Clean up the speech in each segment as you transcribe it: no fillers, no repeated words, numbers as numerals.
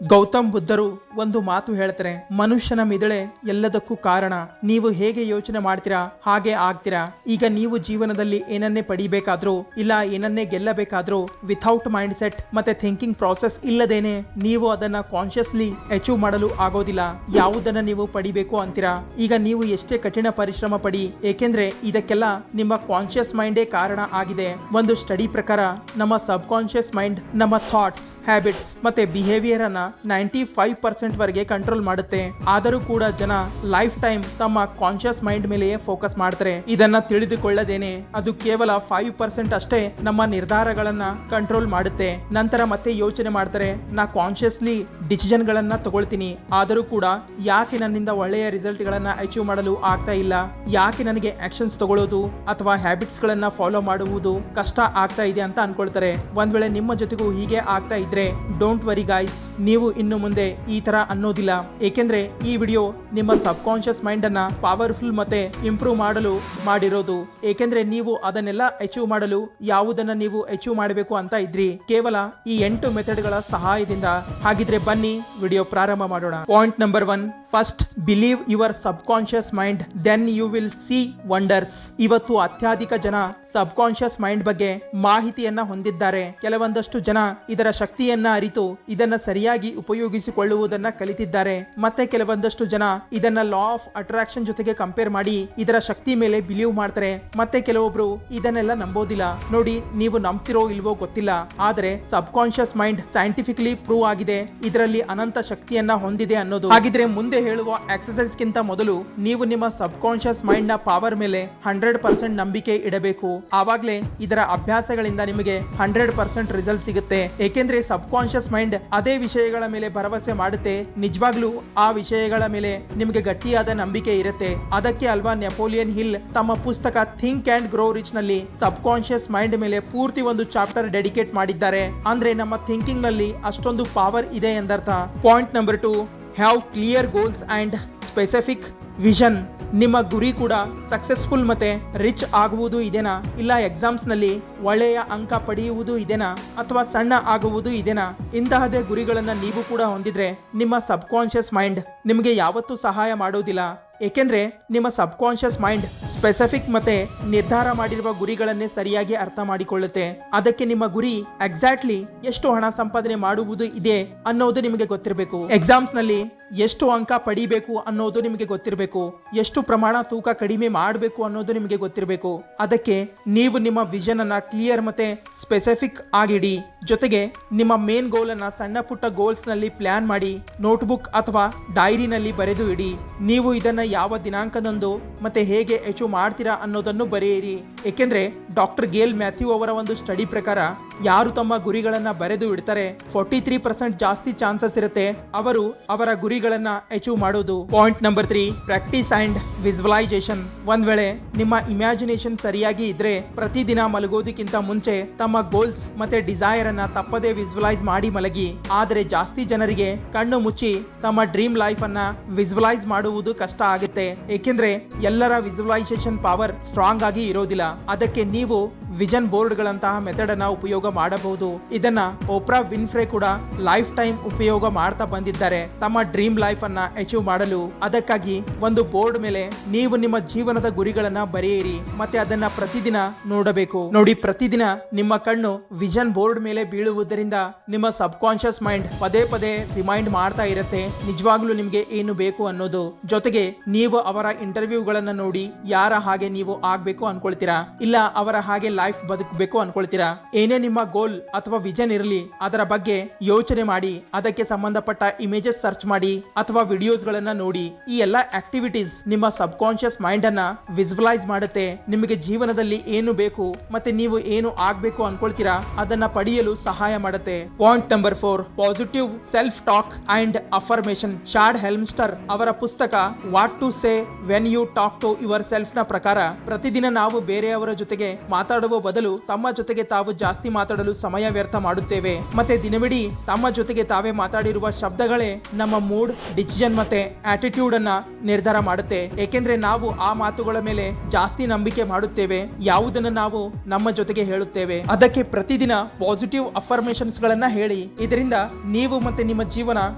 ಗೌತಮ್ ಬುದ್ಧರು ಒಂದು ಮಾತು ಹೇಳ್ತಾರೆ, ಮನುಷ್ಯನ ಮಿದುಳೆ ಎಲ್ಲದಕ್ಕೂ ಕಾರಣ. ನೀವು ಹೇಗೆ ಯೋಚನೆ ಮಾಡ್ತೀರಾ ಹಾಗೆ ಆಗ್ತೀರಾ. ಈಗ ನೀವು ಜೀವನದಲ್ಲಿ ಏನನ್ನೇ ಪಡಿಬೇಕಾದ್ರೂ ಇಲ್ಲ ಏನನ್ನೇ ಗೆಲ್ಲಬೇಕಾದ್ರೂ ವಿಥೌಟ್ ಮೈಂಡ್ ಸೆಟ್ ಮತ್ತೆ ಥಿಂಕಿಂಗ್ ಪ್ರಾಸೆಸ್ ಇಲ್ಲದೇನೆ ನೀವು ಅದನ್ನ ಕಾನ್ಶಿಯಸ್ಲಿ ಅಚೀವ್ ಮಾಡಲು ಆಗೋದಿಲ್ಲ. ಯಾವುದನ್ನ ನೀವು ಪಡಿಬೇಕು ಅಂತೀರಾ. ಈಗ ನೀವು ಎಷ್ಟೇ ಕಠಿಣ ಪರಿಶ್ರಮ ಪಡಿ, ಏಕೆಂದ್ರೆ ಇದಕ್ಕೆಲ್ಲ ನಿಮ್ಮ ಕಾನ್ಶಿಯಸ್ ಮೈಂಡೇ ಕಾರಣ ಆಗಿದೆ. ಒಂದು ಸ್ಟಡಿ ಪ್ರಕಾರ ನಮ್ಮ ಸಬ್ ಕಾನ್ಶಿಯಸ್ ಮೈಂಡ್ ನಮ್ಮ ಥಾಟ್ಸ್, ಹ್ಯಾಬಿಟ್ಸ್ ಮತ್ತೆ ಬಿಹೇವಿಯರ್ ಅನ್ನ 95% ವರೆಗೆ ಕಂಟ್ರೋಲ್ ಮಾಡುತ್ತೆ. ಆದರೂ ಕೂಡ ಜನ ಲೈಫ್ ಟೈಮ್ ತಮ್ಮ ಕಾನ್ಶಿಯಸ್ ಮೈಂಡ್ ಮೇಲೆಯೇ ಫೋಕಸ್ ಮಾಡ್ತಾರೆ. ಇದನ್ನ ತಿಳಿದುಕೊಳ್ಳದೇನೆ ಅದು ಕೇವಲ 5% ಅಷ್ಟೇ ನಮ್ಮ ನಿರ್ಧಾರಗಳನ್ನ ಕಂಟ್ರೋಲ್ ಮಾಡುತ್ತೆ. ನಂತರ ಮತ್ತೆ ಯೋಚನೆ ಮಾಡ್ತಾರೆ, ನಾ ಕಾನ್ಶಿಯಸ್ಲಿ ಡಿಸಿಷನ್ ಗಳನ್ನ ತಗೊಳ್ತೀನಿ, ಆದರೂ ಕೂಡ ಯಾಕೆ ನನ್ನಿಂದ ಒಳ್ಳೆಯ ರಿಸಲ್ಟ್ ಗಳನ್ನ ಅಚೀವ್ ಮಾಡಲು ಆಗ್ತಾ ಇಲ್ಲ, ಯಾಕೆ ನನಗೆ ಆಕ್ಷನ್ಸ್ ತಗೊಳ್ಳೋದು ಅಥವಾ ಹ್ಯಾಬಿಟ್ಸ್ ಗಳನ್ನ ಫಾಲೋ ಮಾಡುವುದು ಕಷ್ಟ ಆಗ್ತಾ ಇದೆ ಅಂತ ಅನ್ಕೊಳ್ತಾರೆ. ಒಂದ್ ವೇಳೆ ನಿಮ್ಮ ಜೊತೆಗೂ ಹೀಗೆ ಆಗ್ತಾ ಇದ್ರೆ ಡೋಂಟ್ ವರಿ ಗೈಸ್, ನೀವು ಇನ್ನು ಮುಂದೆ ಈ ತರ ಅನ್ನೋದಿಲ್ಲ. ಏಕೆಂದ್ರೆ ಈ ವಿಡಿಯೋ ನಿಮ್ಮ ಸಬ್ ಕಾನ್ಶಿಯಸ್ ಮೈಂಡ್ ಅನ್ನ ಪವರ್ಫುಲ್ ಮತ್ತೆ ಇಂಪ್ರೂವ್ ಮಾಡಲು ಮಾಡಿರೋದು. ಏಕೆಂದ್ರೆ ನೀವು ಅದನ್ನೆಲ್ಲ ಅಚೀವ್ ಮಾಡಲು ಯಾವುದನ್ನ ನೀವು ಅಚೀವ್ ಮಾಡಬೇಕು ಅಂತ ಇದ್ರಿ ಕೇವಲ ಈ 8 ಮೆಥಡ್ ಗಳ ಸಹಾಯದಿಂದ. ಹಾಗಿದ್ರೆ ಬನ್ನಿ ವಿಡಿಯೋ ಪ್ರಾರಂಭ ಮಾಡೋಣ. Point number 1, first believe your subconscious mind, then you will see wonders. ಇವತ್ತು ಅತ್ಯಧಿಕ ಜನ ಸಬ್ ಕಾನ್ಶಿಯಸ್ ಮೈಂಡ್ ಬಗ್ಗೆ ಮಾಹಿತಿಯನ್ನ ಹೊಂದಿದ್ದಾರೆ. ಕೆಲವೊಂದಷ್ಟು ಜನ ಇದರ ಶಕ್ತಿಯನ್ನ ಅರಿತು ಇದನ್ನ ಸರಿಯಾಗಿ ಉಪಯೋಗಿಸಿಕೊಳ್ಳುವುದನ್ನ ಕಲಿತಿದ್ದಾರೆ. ಮತ್ತೆ ಕೆಲವೊಂದಷ್ಟು ಜನ ಇದನ್ನ ಲಾ ಆಫ್ ಅಟ್ರಾಕ್ಷನ್ ಜೊತೆಗೆ ಕಂಪೇರ್ ಮಾಡಿ ಇದರ ಶಕ್ತಿ ಮೇಲೆ ಬಿಲೀವ್ ಮಾಡ್ತಾರೆ. ಮತ್ತೆ ಕೆಲವೊಬ್ರು ಇದನ್ನೆಲ್ಲ ನಂಬೋದಿಲ್ಲ. ನೋಡಿ, ನೀವು ನಂಬ್ತಿರೋ ಇಲ್ವೋ ಗೊತ್ತಿಲ್ಲ, ಆದ್ರೆ ಸಬ್ ಕಾನ್ಶಿಯಸ್ ಮೈಂಡ್ ಸೈಂಟಿಫಿಕಲಿ ಪ್ರೂವ್ ಆಗಿದೆ ಇದರಲ್ಲಿ ಅನಂತ ಶಕ್ತಿಯನ್ನ ಹೊಂದಿದೆ ಅನ್ನೋದು. ಹಾಗಿದ್ರೆ ಮುಂದೆ ಹೇಳುವ ಎಕ್ಸರ್ಸೈಸ್ ಗಿಂತ ಮೊದಲು ನೀವು ನಿಮ್ಮ ಸಬ್ ಕಾನ್ಶಿಯಸ್ ಮೈಂಡ್ ನ ಪವರ್ ಮೇಲೆ 100% ನಂಬಿಕೆ ಇಡಬೇಕು. ಆವಾಗ್ಲೇ ಇದರ ಅಭ್ಯಾಸಗಳಿಂದ ನಿಮಗೆ 100% ರಿಸಲ್ಟ್ ಸಿಗುತ್ತೆ. ಏಕೆಂದ್ರೆ ಸಬ್ ಕಾನ್ಶಿಯಸ್ ಮೈಂಡ್ ಅದೇ ವಿಷಯಗಳ ಮೇಲೆ ಭರವಸೆ ಮಾಡುತ್ತೆ. ನಿಜವಾಗ್ಲೂ ಆ ವಿಷಯಗಳ ಮೇಲೆ ನಿಮಗೆ ಗಟ್ಟಿಯಾದ ನಂಬಿಕೆ ಇರುತ್ತೆ. ಅದಕ್ಕೆ ಅಲ್ವಾ ನೆಪೋಲಿಯನ್ ಹಿಲ್ ತಮ್ಮ ಪುಸ್ತಕ ಥಿಂಕ್ ಅಂಡ್ ಗ್ರೋ ರಿಚ್ ನಲ್ಲಿ ಸಬ್ ಕಾನ್ಶಿಯಸ್ ಮೈಂಡ್ ಮೇಲೆ ಪೂರ್ತಿ ಒಂದು ಚಾಪ್ಟರ್ ಡೆಡಿಕೇಟ್ ಮಾಡಿದ್ದಾರೆ. ಅಂದ್ರೆ ನಮ್ಮ ಥಿಂಕಿಂಗ್ ನಲ್ಲಿ ಅಷ್ಟೊಂದು ಪವರ್ ಇದೆ ಎಂದರ್ಥ. Point number 2, have clear goals and specific vision. ನಿಮ್ಮ ಗುರಿ ಕೂಡ ಸಕ್ಸಸ್ಫುಲ್ ಮತ್ತೆ ರಿಚ್ ಆಗುವುದು ಇದೇನಾ, ಇಲ್ಲ ಎಕ್ಸಾಮ್ಸ್ ನಲ್ಲಿ ಒಳ್ಳೆಯ ಅಂಕ ಪಡೆಯುವುದು ಇದೇನಾ, ಅಥವಾ ಸಣ್ಣ ಆಗುವುದು ಇದೇನಾ? ಇಂತಹದೇ ಗುರಿಗಳನ್ನ ನೀವು ಕೂಡ ಹೊಂದಿದ್ರೆ ನಿಮ್ಮ ಸಬ್ ಕಾನ್ಶಿಯಸ್ ಮೈಂಡ್ ನಿಮಗೆ ಯಾವತ್ತೂ ಸಹಾಯ ಮಾಡೋದಿಲ್ಲ. ಏಕೆಂದ್ರೆ ನಿಮ್ಮ ಸಬ್ ಕಾನ್ಶಿಯಸ್ ಮೈಂಡ್ ಸ್ಪೆಸಿಫಿಕ್ ಮತ್ತೆ ನಿರ್ಧಾರ ಮಾಡಿರುವ ಗುರಿಗಳನ್ನೇ ಸರಿಯಾಗಿ ಅರ್ಥ ಮಾಡಿಕೊಳ್ಳುತ್ತೆ. ಅದಕ್ಕೆ ನಿಮ್ಮ ಗುರಿ ಎಕ್ಸಾಕ್ಟ್ಲಿ ಎಷ್ಟು ಹಣ ಸಂಪಾದನೆ ಮಾಡುವುದು ಇದೆ ಅನ್ನೋದು ನಿಮಗೆ ಗೊತ್ತಿರಬೇಕು. ಎಕ್ಸಾಮ್ಸ್ ನಲ್ಲಿ ಎಷ್ಟು ಅಂಕ ಪಡಿಬೇಕು ಅನ್ನೋದು ನಿಮಗೆ ಗೊತ್ತಿರಬೇಕು. ಎಷ್ಟು ಪ್ರಮಾಣ ತೂಕ ಕಡಿಮೆ ಮಾಡಬೇಕು ಅನ್ನೋದು ನಿಮಗೆ ಗೊತ್ತಿರಬೇಕು. ಅದಕ್ಕೆ ನೀವು ನಿಮ್ಮ ವಿಷನ್ ಅನ್ನ ಕ್ಲಿಯರ್ ಮತ್ತೆ ಸ್ಪೆಸಿಫಿಕ್ ಆಗಿಡಿ. ಜೊತೆಗೆ ನಿಮ್ಮ ಮೇನ್ ಗೋಲ್ ಅನ್ನ ಸಣ್ಣ ಪುಟ್ಟ ಗೋಲ್ಸ್ ನಲ್ಲಿ ಪ್ಲಾನ್ ಮಾಡಿ ನೋಟ್ಬುಕ್ ಅಥವಾ ಡೈರಿನಲ್ಲಿ ಬರೆದು ಇಡಿ. ನೀವು ಇದನ್ನ ಯಾವ ದಿನಾಂಕದಂದು ಮತ್ತೆ ಹೇಗೆ ಅಚೀವ್ ಮಾಡ್ತೀರಾ ಅನ್ನೋದನ್ನು ಬರೆಯಿರಿ. ಏಕೆಂದ್ರೆ ಡಾಕ್ಟರ್ ಗೇಲ್ ಮ್ಯಾಥ್ಯೂ ಅವರ ಒಂದು ಸ್ಟಡಿ ಪ್ರಕಾರ ಯಾರು ತಮ್ಮ ಗುರಿಗಳನ್ನ ಬರೆದು ಇಡ್ತಾರೆ 43% ಜಾಸ್ತಿ ಚಾನ್ಸಸ್ ಇರುತ್ತೆ ಅವರು ಅವರ ಗುರಿಗಳನ್ನ ಅಚೀವ್ ಮಾಡೋದು. Point number 3, practice and visualisation. ಒಂದ್ ವೇಳೆ ನಿಮ್ಮ ಇಮ್ಯಾಜಿನೇಷನ್ ಸರಿಯಾಗಿ ಇದ್ರೆ ಪ್ರತಿದಿನ ಮಲಗೋದಕ್ಕಿಂತ ಮುಂಚೆ ತಮ್ಮ ಗೋಲ್ಸ್ ಮತ್ತೆ ಡಿಸೈರ್ ಅನ್ನ ತಪ್ಪದೇ ವಿಜುವಲೈಸ್ ಮಾಡಿ ಮಲಗಿ. ಆದ್ರೆ ಜಾಸ್ತಿ ಜನರಿಗೆ ಕಣ್ಣು ಮುಚ್ಚಿ ತಮ್ಮ ಡ್ರೀಮ್ ಲೈಫ್ ಅನ್ನ ವಿಜುವಲೈಸ್ ಮಾಡುವುದು ಕಷ್ಟ ಆಗುತ್ತೆ. ಏಕೆಂದ್ರೆ ಎಲ್ಲರ ವಿಜುವಲೈಸೇಷನ್ ಪವರ್ ಸ್ಟ್ರಾಂಗ್ ಆಗಿ ಇರೋದಿಲ್ಲ. ಅದಕ್ಕೆ ನೀವು ವಿಷನ್ ಬೋರ್ಡ್ ಗಳಂತಹ ಮೆಥಡ್ ಅನ್ನ ಉಪಯೋಗ ಮಾಡಬಹುದು. ಇದನ್ನ ಓಪ್ರಾ ವಿನ್ಫ್ರೆ ಕೂಡ ಲೈಫ್ ಟೈಮ್ ಉಪಯೋಗ ಮಾಡ್ತಾ ಬಂದಿದ್ದಾರೆ ತಮ್ಮ ಡ್ರೀಮ್ ಲೈಫ್ ಅನ್ನ ಅಚೀವ್ ಮಾಡಲು. ಅದಕ್ಕಾಗಿ ಒಂದು ಬೋರ್ಡ್ ಮೇಲೆ ನೀವು ನಿಮ್ಮ ಜೀವನದ ಗುರಿಗಳನ್ನ ಬರೆಯಿರಿ ಮತ್ತೆ ಅದನ್ನ ಪ್ರತಿದಿನ ನೋಡಬೇಕು. ನೋಡಿ, ಪ್ರತಿದಿನ ನಿಮ್ಮ ಕಣ್ಣು ವಿಷನ್ ಬೋರ್ಡ್ ಮೇಲೆ ಬೀಳುವುದರಿಂದ ನಿಮ್ಮ ಸಬ್ ಕಾನ್ಶಿಯಸ್ ಮೈಂಡ್ ಪದೇ ಪದೇ ರಿಮೈಂಡ್ ಮಾಡ್ತಾ ಇರುತ್ತೆ ನಿಜವಾಗ್ಲೂ ನಿಮ್ಗೆ ಏನು ಬೇಕು ಅನ್ನೋದು. ಜೊತೆಗೆ ನೀವು ಅವರ ಇಂಟರ್ವ್ಯೂಗಳನ್ನ ನೋಡಿ ಯಾರ ಹಾಗೆ ನೀವು ಆಗ್ಬೇಕು ಅನ್ಕೊಳ್ತೀರಾ, ಇಲ್ಲ ಅವರ ಹಾಗೆ ಲೈಫ್ ಬದುಕಬೇಕು ಅನ್ಕೊಳ್ತೀರಾ. ಏನೇ ನಿಮ್ಮ ಗೋಲ್ ಅಥವಾ ವಿಷನ್ ಇರಲಿ ಅದರ ಬಗ್ಗೆ ಯೋಚನೆ ಮಾಡಿ, ಅದಕ್ಕೆ ಸಂಬಂಧಪಟ್ಟ ಇಮೇಜಸ್ ಸರ್ಚ್ ಮಾಡಿ ಅಥವಾ ವಿಡಿಯೋಸ್ ಗಳನ್ನ ನೋಡಿ. ಈ ಎಲ್ಲಾ ಆಕ್ಟಿವಿಟೀಸ್ ನಿಮ್ಮ ಸಬ್ ಕಾನ್ಶಿಯಸ್ ಮೈಂಡ್ ಅನ್ನ ವಿಜುವಲೈಸ್ ಮಾಡುತ್ತೆ. ನಿಮಗೆ ಜೀವನದಲ್ಲಿ ಏನು ಬೇಕು ಮತ್ತೆ ನೀವು ಏನು ಆಗ್ಬೇಕು ಅನ್ಕೊಳ್ತೀರಾ ಅದನ್ನ ಪಡೆಯಲು ಸಹಾಯ ಮಾಡುತ್ತೆ. Point number 4, positive self talk and affirmation. Shad Helmstetter ಅವರ ಪುಸ್ತಕ what to say when you talk to yourself ನ ಪ್ರಕಾರ ಪ್ರತಿದಿನ ನಾವು ಬೇರೆಯವರ ಜೊತೆಗೆ ಮಾತಾಡೋ ಮಾತನಾಡುವ ಬದಲು ತಮ್ಮ ಜೊತೆಗೆ ತಾವು ಜಾಸ್ತಿ ಮಾತಾಡಲು ಸಮಯ ವ್ಯರ್ಥ ಮಾಡುತ್ತೇವೆ. ಮತ್ತೆ ದಿನವಿಡೀ ತಮ್ಮ ಜೊತೆಗೆ ತಾವೇ ಮಾತಾಡಿರುವ ಶಬ್ದಗಳೇ ನಮ್ಮ ಮೂಡ್, ಡಿಸಿಷನ್ ಮತ್ತೆ ಆಟಿಟ್ಯೂಡ್ ಅನ್ನ ನಿರ್ಧಾರ ಮಾಡುತ್ತೆ. ಏಕೆಂದ್ರೆ ನಾವು ಆ ಮಾತುಗಳ ಮೇಲೆ ಜಾಸ್ತಿ ನಂಬಿಕೆ ಮಾಡುತ್ತೇವೆ, ಯಾವುದನ್ನು ನಾವು ನಮ್ಮ ಜೊತೆಗೆ ಹೇಳುತ್ತೇವೆ. ಅದಕ್ಕೆ ಪ್ರತಿದಿನ ಪಾಸಿಟಿವ್ ಅಫರ್ಮೇಷನ್ಸ್ ಗಳನ್ನ ಹೇಳಿ. ಇದರಿಂದ ನೀವು ಮತ್ತೆ ನಿಮ್ಮ ಜೀವನ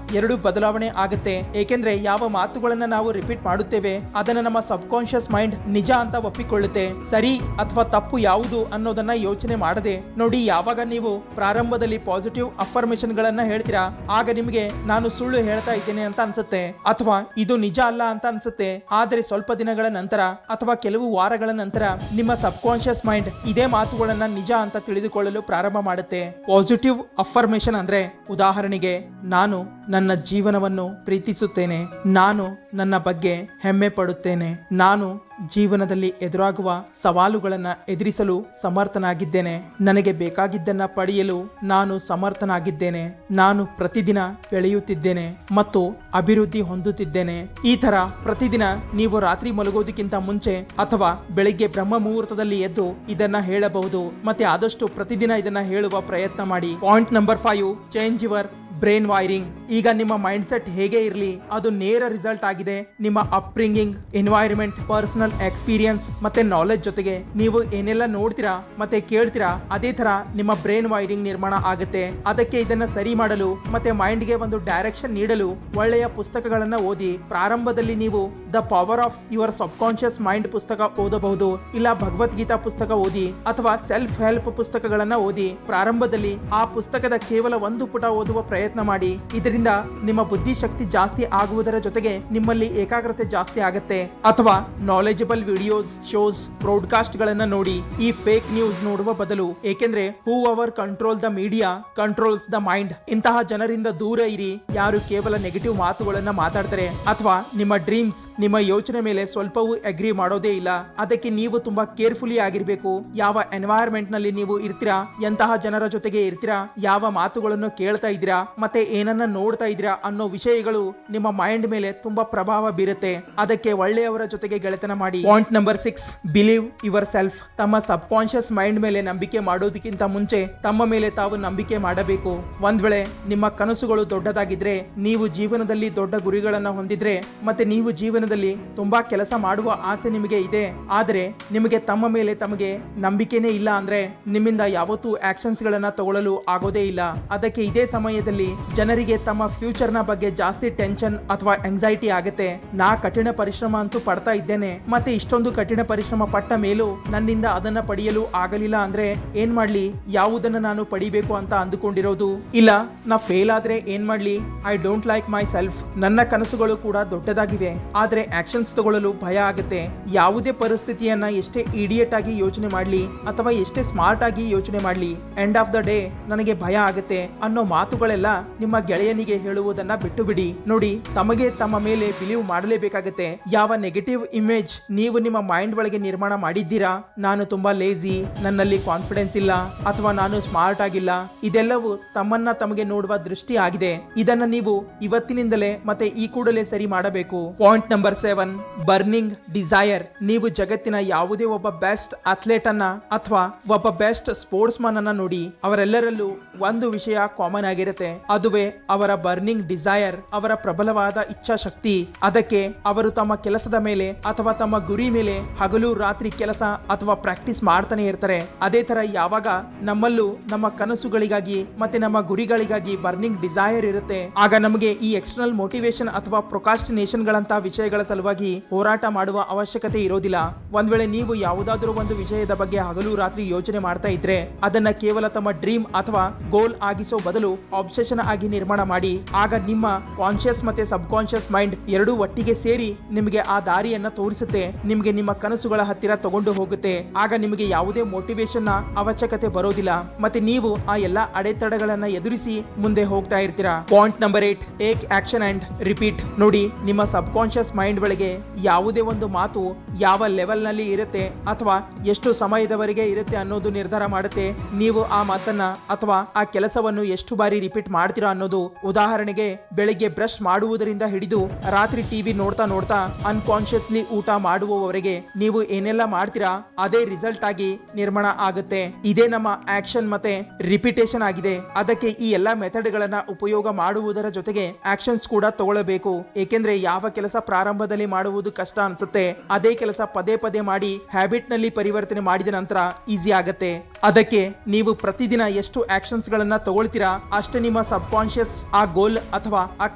ಎರಡು ಬದಲಾವಣೆ ಆಗುತ್ತೆ. ಏಕೆಂದ್ರೆ ಯಾವ ಮಾತುಗಳನ್ನ ನಾವು ರಿಪೀಟ್ ಮಾಡುತ್ತೇವೆ ಅದನ್ನ ನಮ್ಮ ಸಬ್ ಕಾನ್ಶಿಯಸ್ ಮೈಂಡ್ ನಿಜ ಅಂತ ಒಪ್ಪಿಕೊಳ್ಳುತ್ತೆ. ಸರಿ ಅಥವಾ ತಪ್ಪು ಯಾವುದು ಅನ್ನೋದನ್ನ ಯೋಚನೆ ಮಾಡದೆ ನೋಡಿ. ಯಾವಾಗ ನೀವು ಪ್ರಾರಂಭದಲ್ಲಿ ಪಾಸಿಟಿವ್ ಅಫರ್ಮೇಷನ್ ಗಳನ್ನ ಹೇಳ್ತೀರಾ ಆಗ ನಿಮಗೆ ನಾನು ಸುಳ್ಳು ಹೇಳ್ತಾ ಇದ್ದೇನೆ ಅಂತ ಅನ್ಸುತ್ತೆ, ಅಥವಾ ಇದು ನಿಜ ಅಲ್ಲ ಅಂತ ಅನ್ಸುತ್ತೆ. ಆದ್ರೆ ಸ್ವಲ್ಪ ದಿನಗಳ ನಂತರ ಅಥವಾ ಕೆಲವು ವಾರಗಳ ನಂತರ ನಿಮ್ಮ ಸಬ್ ಕಾನ್ಶಿಯಸ್ ಮೈಂಡ್ ಇದೇ ಮಾತುಗಳನ್ನ ನಿಜ ಅಂತ ತಿಳಿದುಕೊಳ್ಳಲು ಪ್ರಾರಂಭ ಮಾಡುತ್ತೆ. ಪಾಸಿಟಿವ್ ಅಫರ್ಮೇಷನ್ ಅಂದ್ರೆ ಉದಾಹರಣೆಗೆ, ನಾನು ನನ್ನ ಜೀವನವನ್ನು ಪ್ರೀತಿಸುತ್ತೇನೆ, ನಾನು ನನ್ನ ಬಗ್ಗೆ ಹೆಮ್ಮೆ ಪಡುತ್ತೇನೆ, ನಾನು ಜೀವನದಲ್ಲಿ ಎದುರಾಗುವ ಸವಾಲುಗಳನ್ನು ಎದುರಿಸಲು ಸಮರ್ಥನಾಗಿದ್ದೇನೆ, ನನಗೆ ಬೇಕಾಗಿದ್ದನ್ನ ಪಡೆಯಲು ನಾನು ಸಮರ್ಥನಾಗಿದ್ದೇನೆ, ನಾನು ಪ್ರತಿದಿನ ಬೆಳೆಯುತ್ತಿದ್ದೇನೆ ಮತ್ತು ಅಭಿವೃದ್ಧಿ ಹೊಂದುತ್ತಿದ್ದೇನೆ. ಈ ತರ ಪ್ರತಿದಿನ ನೀವು ರಾತ್ರಿ ಮಲಗೋದಕ್ಕಿಂತ ಮುಂಚೆ ಅಥವಾ ಬೆಳಿಗ್ಗೆ ಬ್ರಹ್ಮ ಮುಹೂರ್ತದಲ್ಲಿ ಎದ್ದು ಇದನ್ನ ಹೇಳಬಹುದು. ಮತ್ತೆ ಆದಷ್ಟು ಪ್ರತಿದಿನ ಇದನ್ನ ಹೇಳುವ ಪ್ರಯತ್ನ ಮಾಡಿ. Point number 5, change your brain wiring. ಈಗ ನಿಮ್ಮ ಮೈಂಡ್ ಸೆಟ್ ಹೇಗೆ ಇರಲಿ ಅದು ನೇರ ರಿಸಲ್ಟ್ ಆಗಿದೆ ನಿಮ್ಮ ಅಪ್ಬ್ರಿಂಗಿಂಗ್, ಎನ್ವೈರನ್ಮೆಂಟ್, ಪರ್ಸನಲ್ ಎಕ್ಸ್ಪೀರಿಯನ್ಸ್ ಮತ್ತೆ ನಾಲೆಜ್ ಜೊತೆಗೆ ನೀವು ಏನೆಲ್ಲ ನೋಡ್ತೀರಾ ಮತ್ತೆ ಕೇಳ್ತೀರಾ ಅದೇ ತರ ನಿಮ್ಮ ಬ್ರೈನ್ ವೈರಿಂಗ್ ನಿರ್ಮಾಣ ಆಗುತ್ತೆ. ಅದಕ್ಕೆ ಇದನ್ನ ಸರಿ ಮಾಡಲು ಮತ್ತೆ ಮೈಂಡ್ಗೆ ಒಂದು ಡೈರೆಕ್ಷನ್ ನೀಡಲು ಒಳ್ಳೆಯ ಪುಸ್ತಕಗಳನ್ನ ಓದಿ. ಪ್ರಾರಂಭದಲ್ಲಿ ನೀವು the power of your subconscious mind ಪುಸ್ತಕ ಓದಬಹುದು, ಇಲ್ಲ ಭಗವದ್ಗೀತಾ ಪುಸ್ತಕ ಓದಿ ಅಥವಾ ಸೆಲ್ಫ್ ಹೆಲ್ಪ್ ಪುಸ್ತಕಗಳನ್ನ ಓದಿ. ಪ್ರಾರಂಭದಲ್ಲಿ ಆ ಪುಸ್ತಕದ ಕೇವಲ ಒಂದು ಪುಟ ಓದುವ ಪ್ರಯತ್ನ ಮಾಡಿ. ಇದರಿಂದ ನಿಮ್ಮ ಬುದ್ಧಿಶಕ್ತಿ ಜಾಸ್ತಿ ಆಗುವುದರ ಜೊತೆಗೆ ನಿಮ್ಮಲ್ಲಿ ಏಕಾಗ್ರತೆ ಜಾಸ್ತಿ ಆಗುತ್ತೆ. ಅಥವಾ ನಾಲೆಜಬಲ್ ವಿಡಿಯೋಸ್, ಶೋಸ್, ಬ್ರಾಡ್ಕಾಸ್ಟ್ ಗಳನ್ನ ನೋಡಿ. ಈ ಫೇಕ್ ನ್ಯೂಸ್ ನೋಡುವ ಬದಲು. ಏಕೆಂದ್ರೆ whoever control the media controls the mind. ಇಂತಹ ಜನರಿಂದ ದೂರ ಇರಿ, ಯಾರು ಕೇವಲ ನೆಗೆಟಿವ್ ಮಾತುಗಳನ್ನ ಮಾತಾಡ್ತಾರೆ ಅಥವಾ ನಿಮ್ಮ ಡ್ರೀಮ್ಸ್, ನಿಮ್ಮ ಯೋಚನೆ ಮೇಲೆ ಸ್ವಲ್ಪವೂ ಅಗ್ರಿ ಮಾಡೋದೇ ಇಲ್ಲ. ಅದಕ್ಕೆ ನೀವು ತುಂಬಾ ಕೇರ್ಫುಲಿ ಆಗಿರ್ಬೇಕು. ಯಾವ ಎನ್ವೈರನ್ಮೆಂಟ್ ನಲ್ಲಿ ನೀವು ಇರ್ತೀರಾ, ಎಂತಹ ಜನರ ಜೊತೆಗೆ ಇರ್ತೀರಾ, ಯಾವ ಮಾತುಗಳನ್ನು ಕೇಳ್ತಾ ಇದ್ದೀರಾ ಮತ್ತೆ ಏನನ್ನ ನೋಡ್ತಾ ಇದ್ದೀರಾ ಅನ್ನೋ ವಿಷಯಗಳು ನಿಮ್ಮ ಮೈಂಡ್ ಮೇಲೆ ತುಂಬಾ ಪ್ರಭಾವ ಬೀರುತ್ತೆ. ಅದಕ್ಕೆ ಒಳ್ಳೆಯವರ ಜೊತೆಗೆ ಗೆಳೆತನ ಮಾಡಿ. Point number 6, believe your self. ತಮ್ಮ ಸಬ್ ಕಾನ್ಶಿಯಸ್ ಮೈಂಡ್ ಮೇಲೆ ನಂಬಿಕೆ ಮಾಡೋದಕ್ಕಿಂತ ಮುಂಚೆ ತಮ್ಮ ಮೇಲೆ ತಾವು ನಂಬಿಕೆ ಮಾಡಬೇಕು. ಒಂದ್ ವೇಳೆ ನಿಮ್ಮ ಕನಸುಗಳು ದೊಡ್ಡದಾಗಿದ್ರೆ, ನೀವು ಜೀವನದಲ್ಲಿ ದೊಡ್ಡ ಗುರಿಗಳನ್ನ ಹೊಂದಿದ್ರೆ ಮತ್ತೆ ನೀವು ಜೀವನದಲ್ಲಿ ತುಂಬಾ ಕೆಲಸ ಮಾಡುವ ಆಸೆ ನಿಮಗೆ ಇದೆ, ಆದರೆ ನಿಮಗೆ ತಮ್ಮ ಮೇಲೆ ತಮಗೆ ನಂಬಿಕೆನೇ ಇಲ್ಲ ಅಂದ್ರೆ ನಿಮ್ಮಿಂದ ಯಾವತ್ತೂ ಆಕ್ಷನ್ಸ್ ಗಳನ್ನ ತಗೊಳ್ಳಲು ಆಗೋದೇ ಇಲ್ಲ. ಅದಕ್ಕೆ ಇದೇ ಸಮಯದಲ್ಲಿ ಜನರಿಗೆ ತಮ್ಮ ಫ್ಯೂಚರ್ ನ ಬಗ್ಗೆ ಜಾಸ್ತಿ ಟೆನ್ಷನ್ ಅಥವಾ ಎಂಗ್ಸೈಟಿ ಆಗುತ್ತೆ. ನಾ ಕಠಿಣ ಪರಿಶ್ರಮ ಅಂತೂ ಪಡ್ತಾ ಇದ್ದೇನೆ, ಮತ್ತೆ ಇಷ್ಟೊಂದು ಕಠಿಣ ಪರಿಶ್ರಮ ಪಟ್ಟ ಮೇಲೂ ನನ್ನಿಂದ ಅದನ್ನ ಪಡೆಯಲು ಆಗಲಿಲ್ಲ ಅಂದ್ರೆ ಏನ್ ಮಾಡ್ಲಿ, ಯಾವುದನ್ನ ನಾನು ಪಡಿಬೇಕು ಅಂತ ಅಂದುಕೊಂಡಿರೋದು. ಇಲ್ಲ ನಾ ಫೇಲ್ ಆದ್ರೆ ಏನ್ ಮಾಡ್ಲಿ, I don't like my self. ನನ್ನ ಕನಸುಗಳು ಕೂಡ ದೊಡ್ಡದಾಗಿವೆ, ಆದ್ರೆ ಆಕ್ಷನ್ಸ್ ತಗೊಳ್ಳಲು ಭಯ ಆಗುತ್ತೆ. ಯಾವುದೇ ಪರಿಸ್ಥಿತಿಯನ್ನ ಎಷ್ಟೇ ಇಡಿಯಟ್ ಆಗಿ ಯೋಚನೆ ಮಾಡ್ಲಿ ಅಥವಾ ಎಷ್ಟೇ ಸ್ಮಾರ್ಟ್ ಆಗಿ ಯೋಚನೆ ಮಾಡ್ಲಿ, ಎಂಡ್ ಆಫ್ ದ ಡೇ ನನಗೆ ಭಯ ಆಗುತ್ತೆ ಅನ್ನೋ ಮಾತುಗಳೆಲ್ಲ ನಿಮ್ಮ ಗೆಳೆಯನಿಗೆ ಹೇಳುವುದನ್ನ ಬಿಟ್ಟು ಬಿಡಿ. ನೋಡಿ, ತಮಗೆ ತಮ್ಮ ಮೇಲೆ ಬಿಲೀವ್ ಮಾಡಲೇಬೇಕಾಗತ್ತೆ. ಯಾವ ನೆಗೆಟಿವ್ ಇಮೇಜ್ ನೀವು ನಿಮ್ಮ ಮೈಂಡ್ ಒಳಗೆ ನಿರ್ಮಾಣ ಮಾಡಿದ್ದೀರಾ, ನಾನು ತುಂಬಾ ಲೇಜಿ, ನನ್ನಲ್ಲಿ ಕಾನ್ಫಿಡೆನ್ಸ್ ಇಲ್ಲ ಅಥವಾ ನಾನು ಸ್ಮಾರ್ಟ್ ಆಗಿಲ್ಲ, ಇದೆಲ್ಲವೂ ತಮ್ಮನ್ನ ತಮಗೆ ನೋಡುವ ದೃಷ್ಟಿ ಆಗಿದೆ. ಇದನ್ನ ನೀವು ಇವತ್ತಿನಿಂದಲೇ ಮತ್ತೆ ಈ ಕೂಡಲೇ ಸರಿ ಮಾಡಬೇಕು. Point number 7, burning desire. ನೀವು ಜಗತ್ತಿನ ಯಾವುದೇ ಒಬ್ಬ ಬೆಸ್ಟ್ ಅಥ್ಲೇಟ್ ಅನ್ನ ಅಥವಾ ಒಬ್ಬ ಬೆಸ್ಟ್ ಸ್ಪೋರ್ಟ್ಸ್ ಮನ್ ಅನ್ನ ನೋಡಿ, ಅವರೆಲ್ಲರಲ್ಲೂ ಒಂದು ವಿಷಯ ಕಾಮನ್ ಆಗಿರುತ್ತೆ. ಅದುವೇ ಅವರ ಬರ್ನಿಂಗ್ ಡಿಸೈರ್, ಅವರ ಪ್ರಬಲವಾದ ಇಚ್ಛಾಶಕ್ತಿ. ಅದಕ್ಕೆ ಅವರು ತಮ್ಮ ಕೆಲಸದ ಮೇಲೆ ಅಥವಾ ತಮ್ಮ ಗುರಿ ಮೇಲೆ ಹಗಲು ರಾತ್ರಿ ಕೆಲಸ ಅಥವಾ ಪ್ರಾಕ್ಟೀಸ್ ಮಾಡ್ತಾನೆ ಇರ್ತಾರೆ. ಅದೇ ತರ ಯಾವಾಗ ನಮ್ಮಲ್ಲೂ ನಮ್ಮ ಕನಸುಗಳಿಗಾಗಿ ಮತ್ತೆ ನಮ್ಮ ಗುರಿಗಳಿಗಾಗಿ ಬರ್ನಿಂಗ್ ಡಿಸೈರ್ ಇರುತ್ತೆ, ಆಗ ನಮಗೆ ಈ ಎಕ್ಸ್ಟರ್ನಲ್ ಮೋಟಿವೇಶನ್ ಅಥವಾ ಪ್ರೊಕಾಸ್ಟಿನೇಷನ್ ಗಳಂತಹ ವಿಷಯಗಳ ಸಲುವಾಗಿ ಹೋರಾಟ ಮಾಡುವ ಅವಶ್ಯಕತೆ ಇರೋದಿಲ್ಲ. ಒಂದ್ ವೇಳೆ ನೀವು ಯಾವುದಾದ್ರೂ ಒಂದು ವಿಷಯದ ಬಗ್ಗೆ ಹಗಲು ರಾತ್ರಿ ಯೋಚನೆ ಮಾಡ್ತಾ ಇದ್ರೆ ಅದನ್ನ ಕೇವಲ ತಮ್ಮ ಡ್ರೀಮ್ ಅಥವಾ ಗೋಲ್ ಆಗಿಸೋ ಬದಲು ಆಬ್ಸೆಷನ್ ಆಗಿ ನಿರ್ಮಾಣ ಮಾಡಿ. ಆಗ ನಿಮ್ಮ ಕಾನ್ಶಿಯಸ್ ಮತ್ತೆ ಸಬ್ ಕಾನ್ಶಿಯಸ್ ಮೈಂಡ್ ಎರಡೂ ಒಟ್ಟಿಗೆ ಸೇರಿ ನಿಮಗೆ ಆ ದಾರಿಯನ್ನ ತೋರಿಸುತ್ತೆ, ನಿಮಗೆ ನಿಮ್ಮ ಕನಸುಗಳ ಹತ್ತಿರ ತಗೊಂಡು ಹೋಗುತ್ತೆ. ಆಗ ನಿಮಗೆ ಯಾವುದೇ ಮೋಟಿವೇಶನ್ ನ ಅವಶ್ಯಕತೆ ಬರೋದಿಲ್ಲ, ಮತ್ತೆ ನೀವು ಆ ಎಲ್ಲಾ ಅಡೆತಡೆಗಳನ್ನ ಎದುರಿಸಿ ಮುಂದೆ ಹೋಗ್ತಾ ಇರ್ತೀರಾ. Point number 8, take action and repeat. ನೋಡಿ, ನಿಮ್ಮ ಸಬ್ ಕಾನ್ಶಿಯಸ್ ಮೈಂಡ್ ಒಳಗೆ ಯಾವುದೇ ಒಂದು ಮಾತು ಯಾವ ಲೆವೆಲ್ ನಲ್ಲಿ ಇರುತ್ತೆ ಅಥವಾ ಎಷ್ಟು ಸಮಯದವರೆಗೆ ಇರುತ್ತೆ ಅನ್ನೋದು ನಿರ್ಧಾರ ಮಾಡುತ್ತೆ ನೀವು ಆ ಮಾತನ್ನ ಅಥವಾ ಆ ಕೆಲಸವನ್ನು ಎಷ್ಟು ಬಾರಿ ರಿಪೀಟ್ ಮಾಡ್ತೀರಾ ಅನ್ನೋದು. ಉದಾಹರಣೆಗೆ ಬೆಳಿಗ್ಗೆ ಬ್ರಷ್ ಮಾಡುವುದರಿಂದ ಹಿಡಿದು ರಾತ್ರಿ ಟಿವಿ ನೋಡ್ತಾ ನೋಡ್ತಾ ಅನ್ಕಾನ್ಶಿಯಸ್ಲಿ ಊಟ ಮಾಡುವವರೆಗೆ ನೀವು ಏನೆಲ್ಲ ಮಾಡ್ತೀರಾ ಅದೇ ರಿಸಲ್ಟ್ ಆಗಿ ನಿರ್ಮಾಣ ಆಗುತ್ತೆ. ಇದೇ ನಮ್ಮ ಆಕ್ಷನ್ ಮತ್ತೆ ರಿಪಿಟೇಷನ್ ಆಗಿದೆ. ಅದಕ್ಕೆ ಈ ಎಲ್ಲಾ ಮೆಥಡ್ ಗಳನ್ನ ಉಪಯೋಗ ಮಾಡುವುದರ ಜೊತೆಗೆ ಆಕ್ಷನ್ಸ್ ಕೂಡ ತಗೊಳ್ಳಬೇಕು. ಏಕೆಂದ್ರೆ ಯಾವ ಕೆಲಸ ಪ್ರಾರಂಭದಲ್ಲಿ ಮಾಡುವುದು ಕಷ್ಟ ಅನ್ಸುತ್ತೆ ಅದೇ ಕೆಲಸ ಪದೇ ಪದೇ ಮಾಡಿ ಹ್ಯಾಬಿಟ್ ನಲ್ಲಿ ಪರಿವರ್ತನೆ ಮಾಡಿದ ನಂತರ ಈಸಿ ಆಗತ್ತೆ. ಅದಕ್ಕೆ ನೀವು ಪ್ರತಿದಿನ ಎಷ್ಟು ಆಕ್ಷನ್ಸ್ ಗಳನ್ನ ತಗೊಳ್ತೀರಾ ಅಷ್ಟೇ ನಿಮ್ಮ ಸಬ್ ಕಾನ್ಶಿಯಸ್ ಆ ಗೋಲ್ ಅಥವಾ ಆ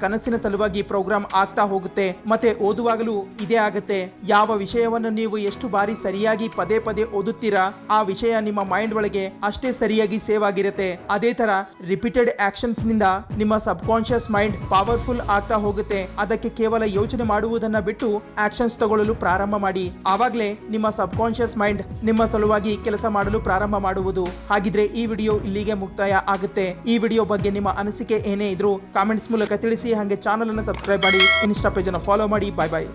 ಕನಸಿನ ಸಲುವಾಗಿ ಪ್ರೋಗ್ರಾಮ್ ಆಗ್ತಾ ಹೋಗುತ್ತೆ. ಮತ್ತೆ ಓದುವಾಗಲೂ ಇದೇ ಆಗುತ್ತೆ. ಯಾವ ವಿಷಯವನ್ನು ನೀವು ಎಷ್ಟು ಬಾರಿ ಸರಿಯಾಗಿ ಪದೇ ಪದೇ ಓದುತ್ತೀರಾ ಆ ವಿಷಯ ನಿಮ್ಮ ಮೈಂಡ್ ಒಳಗೆ ಅಷ್ಟೇ ಸರಿಯಾಗಿ ಸೇವ್ ಆಗಿರುತ್ತೆ. ಅದೇ ತರ ರಿಪೀಟೆಡ್ ಆಕ್ಷನ್ಸ್ ನಿಂದ ನಿಮ್ಮ ಸಬ್ ಕಾನ್ಶಿಯಸ್ ಮೈಂಡ್ ಪವರ್ಫುಲ್ ಆಗ್ತಾ ಹೋಗುತ್ತೆ. ಅದಕ್ಕೆ ಕೇವಲ ಯೋಚನೆ ಮಾಡುವುದನ್ನ ಬಿಟ್ಟು ಆಕ್ಷನ್ಸ್ ತಗೊಳ್ಳಲು ಪ್ರಾರಂಭ ಮಾಡಿ. ಆವಾಗಲೇ ನಿಮ್ಮ ಸಬ್ ಕಾನ್ಶಿಯಸ್ ಮೈಂಡ್ ನಿಮ್ಮ ಸಲುವಾಗಿ ಕೆಲಸ ಮಾಡಲು ಪ್ರಾರಂಭ ಮಾಡುವುದು. ಹಾಗಿದ್ರೆ ಈ ವಿಡಿಯೋ ಇಲ್ಲಿಗೆ ಮುಕ್ತಾಯ ಆಗುತ್ತೆ. ಈ ವಿಡಿಯೋ ಬಗ್ಗೆ ನಿಮ್ಮ ಅನಿಸಿಕೆ ಏನೇ ಇದ್ರೂ ಕಾಮೆಂಟ್ಸ್ ಮೂಲಕ ತಿಳಿಸಿ. ಹಾಗೆ ಚಾನಲ್ ಅನ್ನು ಸಬ್ಸ್ಕ್ರೈಬ್ ಮಾಡಿ, ಇನ್ಸ್ಟಾ ಪೇಜ್ ಅನ್ನು ಫಾಲೋ ಮಾಡಿ. ಬಾಯ್ ಬಾಯ್.